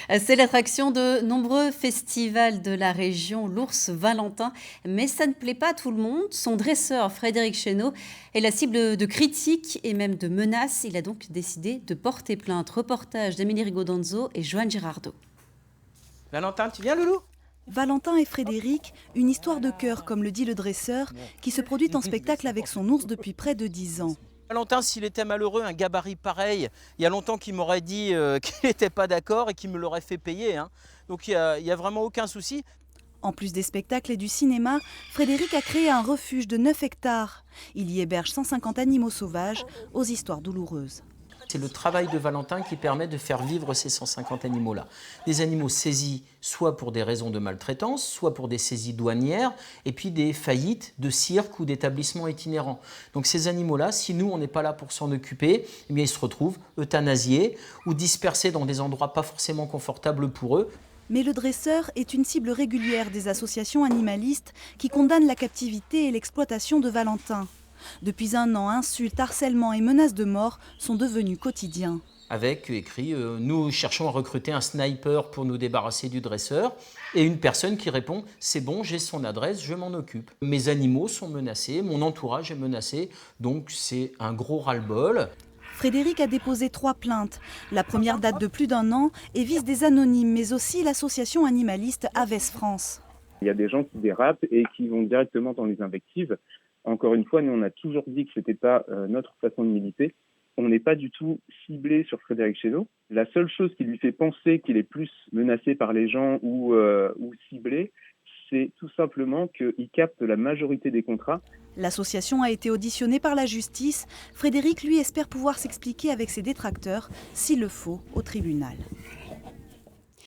C'est l'attraction de nombreux festivals de la région, l'ours Valentin. Mais ça ne plaît pas à tout le monde. Son dresseur, Frédéric Chéneau, est la cible de critiques et même de menaces. Il a donc décidé de porter plainte. Reportage d'Émilie Rigaudonzo et Joanne Girardot. Valentin, tu viens, loulou? Valentin et Frédéric, une histoire de cœur, comme le dit le dresseur, qui se produit en spectacle avec son ours depuis près de 10 ans. Valentin, s'il était malheureux, un gabarit pareil, il y a longtemps qu'il m'aurait dit qu'il n'était pas d'accord et qu'il me l'aurait fait payer. Donc il y a vraiment aucun souci. En plus des spectacles et du cinéma, Frédéric a créé un refuge de 9 hectares. Il y héberge 150 animaux sauvages aux histoires douloureuses. C'est le travail de Valentin qui permet de faire vivre ces 150 animaux-là. Des animaux saisis soit pour des raisons de maltraitance, soit pour des saisies douanières, et puis des faillites de cirques ou d'établissements itinérants. Donc ces animaux-là, si nous, on n'est pas là pour s'en occuper, eh bien, ils se retrouvent euthanasiés ou dispersés dans des endroits pas forcément confortables pour eux. Mais le dresseur est une cible régulière des associations animalistes qui condamnent la captivité et l'exploitation de Valentin. Depuis un an, insultes, harcèlements et menaces de mort sont devenus quotidiens. Avec écrit « Nous cherchons à recruter un sniper pour nous débarrasser du dresseur » et une personne qui répond « C'est bon, j'ai son adresse, je m'en occupe. Mes animaux sont menacés, mon entourage est menacé, donc c'est un gros ras-le-bol. » Frédéric a déposé 3 plaintes. La première date de plus d'1 an et vise des anonymes, mais aussi l'association animaliste Aves France. Il y a des gens qui dérapent et qui vont directement dans les invectives. Encore une fois, nous on a toujours dit que ce n'était pas notre façon de militer. On n'est pas du tout ciblé sur Frédéric Chéneau. La seule chose qui lui fait penser qu'il est plus menacé par les gens ou ciblé, c'est tout simplement qu'il capte la majorité des contrats. L'association a été auditionnée par la justice. Frédéric, lui, espère pouvoir s'expliquer avec ses détracteurs, s'il le faut, au tribunal.